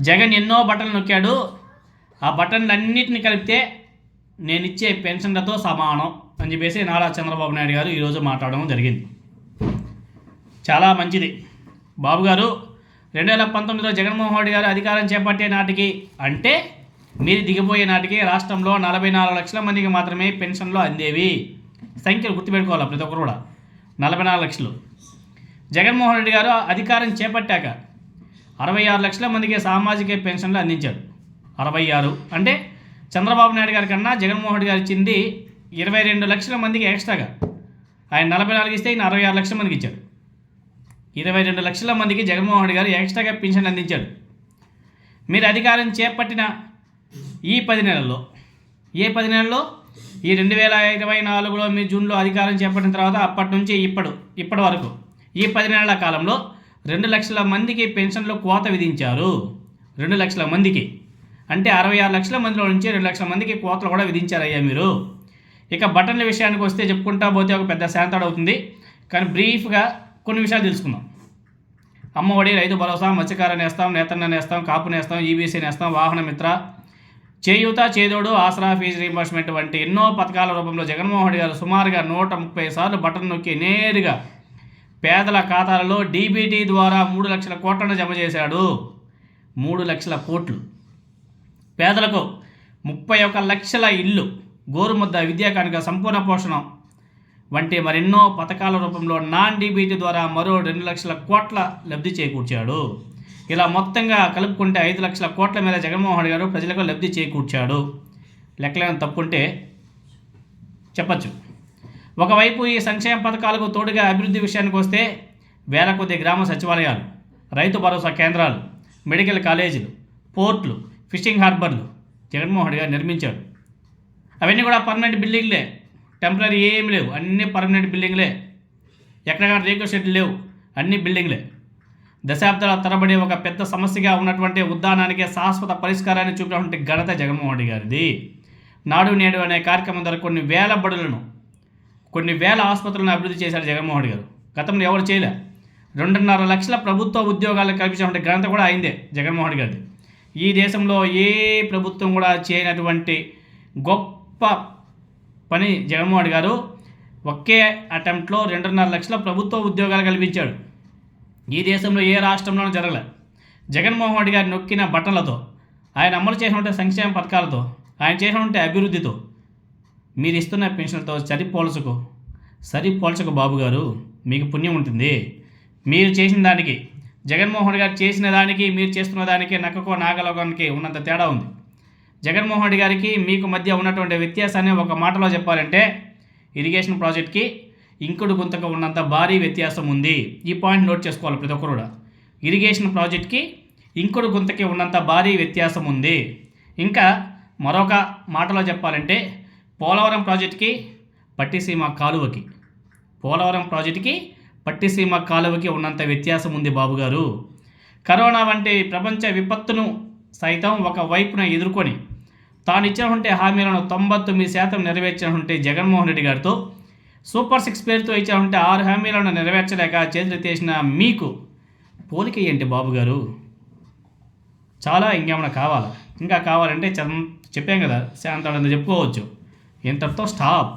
జగన్ ఎన్నో బటన్లు నొక్కాడు, ఆ బటన్లన్నింటిని కలిపితే నేను ఇచ్చే పెన్షన్లతో సమానం అని చెప్పేసి నారా చంద్రబాబు నాయుడు గారు ఈరోజు మాట్లాడడం జరిగింది. చాలా మంచిది బాబు గారు. 2019లో జగన్మోహన్ రెడ్డి గారు అధికారం చేపట్టే నాటికి, అంటే మీరు దిగిపోయే నాటికి రాష్ట్రంలో 44 లక్షల మందికి మాత్రమే పెన్షన్లు అందేవి. సంఖ్యలు గుర్తుపెట్టుకోవాలి ప్రతి ఒక్కరు కూడా. 44 లక్షలు. జగన్మోహన్ రెడ్డి గారు అధికారం చేపట్టాక 66 లక్షల మందికి సామాజిక పెన్షన్లు అందించాడు. 66 అంటే చంద్రబాబు నాయుడు గారి కన్నా జగన్మోహన్ రెడ్డి గారు ఇచ్చింది 22 లక్షల మందికి ఎక్స్ట్రాగా. ఆయన 44 ఇస్తే ఈయన 66 లక్షల మందికి ఇచ్చాడు. 22 లక్షల మందికి జగన్మోహన్ రెడ్డి గారు ఎక్స్ట్రాగా పెన్షన్ అందించాడు. మీరు అధికారం చేపట్టిన ఈ 10 నెలల్లో, ఈ 2024లో మీరు జూన్లో అధికారం చేపట్టిన తర్వాత అప్పటి నుంచి ఇప్పటి వరకు ఈ 10 నెలల కాలంలో 2 లక్షల మందికి పెన్షన్లు కోత విధించారు. 2 లక్షల మందికి అంటే 66 లక్షల మందిలో నుంచి 2 లక్షల మందికి కోతలు కూడా విధించారయ్యా మీరు. ఇక బటన్ల విషయానికి వస్తే చెప్పుకుంటా పోతే ఒక పెద్ద శాంతాడు అవుతుంది. కానీ బ్రీఫ్గా కొన్ని విషయాలు తెలుసుకుందాం. అమ్మఒడి, రైతు భరోసా, మత్స్యకార నేస్తాం, నేతన్న నేస్తాం, కాపు నేస్తాం, ఈబీసీ నేస్తాం, వాహన మిత్ర, చేయూత, చేదోడు, ఆసరా, ఫీజు రీయింబర్స్మెంట్ వంటి ఎన్నో పథకాల రూపంలో జగన్మోహన్ రెడ్డి గారు సుమారుగా 130 సార్లు బటన్ నొక్కి నేరుగా పేదల ఖాతాలలో డీబీటీ ద్వారా 3 లక్షల కోట్లను జమ చేశాడు. 3 లక్షల కోట్లు. పేదలకు 31 లక్షల ఇల్లు, గోరుముద్ద, విద్యా కానుక, సంపూర్ణ పోషణ వంటి మరెన్నో పథకాల రూపంలో నాన్ డీబీటీ ద్వారా మరో 2 లక్షల కోట్ల లబ్ధి చేకూర్చాడు. ఇలా మొత్తంగా కలుపుకుంటే 5 లక్షల కోట్ల మేర జగన్మోహన్ రెడ్డి గారు ప్రజలకు లబ్ధి చేకూర్చాడు. లెక్కలేని తప్పుంటే చెప్పచ్చు. ఒకవైపు ఈ సంక్షేమ పథకాలకు తోడుగా అభివృద్ధి విషయానికి వస్తే వేల కొద్ది గ్రామ సచివాలయాలు, రైతు భరోసా కేంద్రాలు, మెడికల్ కాలేజీలు, పోర్ట్లు, ఫిషింగ్ హార్బర్లు జగన్మోహన్ రెడ్డి గారు నిర్మించాడు. అవన్నీ కూడా పర్మనెంట్ బిల్డింగ్లే, టెంపరీ ఏమి లేవు, అన్నీ పర్మనెంట్ బిల్డింగ్లే. ఎక్కడ రేకుల షెడ్లు లేవు, అన్ని బిల్డింగ్లే. దశాబ్దాల తరబడి ఒక పెద్ద సమస్యగా ఉన్నటువంటి ఉద్దానానికి శాశ్వత పరిష్కారాన్ని చూపినటువంటి ఘనత జగన్మోహన్ రెడ్డి గారిది. నాడు నేడు అనే కార్యక్రమం ద్వారా కొన్ని వేల బడులను, కొన్ని వేల ఆసుపత్రులను అభివృద్ధి చేశారు జగన్మోహన్ రెడ్డి గారు. గతంలో ఎవరు చేయలే. 2.5 లక్షల ప్రభుత్వ ఉద్యోగాలను కల్పించినటువంటి ఘనత కూడా అయిందే జగన్మోహన్ రెడ్డి గారిది. ఈ దేశంలో ఏ ప్రభుత్వం కూడా చేయనటువంటి గొప్ప పని జగన్మోహన్ రెడ్డి గారు ఒకే అటెంప్ట్లో 2.5 లక్షల ప్రభుత్వ ఉద్యోగాలు కల్పించాడు. ఈ దేశంలో ఏ రాష్ట్రంలోనూ జరగలే. జగన్మోహన్ రెడ్డి గారు నొక్కిన బటన్లతో, ఆయన అమలు చేసినటువంటి సంక్షేమ పథకాలతో, ఆయన చేసినటువంటి అభివృద్ధితో, మీరు ఇస్తున్న పెన్షన్లతో సరిపోల్చకు బాబు గారు, మీకు పుణ్యం ఉంటుంది. మీరు చేసిన దానికి, జగన్మోహన్ రెడ్డి గారు చేసిన దానికి, మీరు చేస్తున్న దానికి నక్కకో నాగలోకానికి ఉన్నంత తేడా ఉంది. జగన్మోహన్ రెడ్డి గారికి మీకు మధ్య ఉన్నటువంటి వ్యత్యాసాన్ని ఒక మాటలో చెప్పాలంటే, ఇరిగేషన్ ప్రాజెక్ట్కి ఇంకుడు గుంతకు ఉన్నంత భారీ వ్యత్యాసం ఉంది. ఈ పాయింట్ నోట్ చేసుకోవాలి ప్రతి ఒక్కరు కూడా. ఇరిగేషన్ ప్రాజెక్ట్కి ఇంకుడు గుంతకి ఉన్నంత భారీ వ్యత్యాసం ఉంది. ఇంకా మరొక మాటలో చెప్పాలంటే, పోలవరం ప్రాజెక్ట్కి పట్టిసీమ కాలువకి ఉన్నంత వ్యత్యాసం ఉంది బాబుగారు. కరోనా వంటి ప్రపంచ విపత్తును సైతం ఒక వైపున ఎదుర్కొని తాను ఇచ్చినటువంటి హామీలను 99% నెరవేర్చినటువంటి జగన్మోహన్ రెడ్డి గారితో సూపర్ 6 పేరుతో ఇచ్చినటువంటి 6 హామీలను నెరవేర్చలేక చేతులెత్తేసిన మీకు పోలిక ఏంటి బాబుగారు? చాలా ఇంకేమైనా కావాలా? ఇంకా కావాలంటే చెప్పాం కదా, శాంతాడంత చెప్పుకోవచ్చు. ఇంతటితో స్టాప్.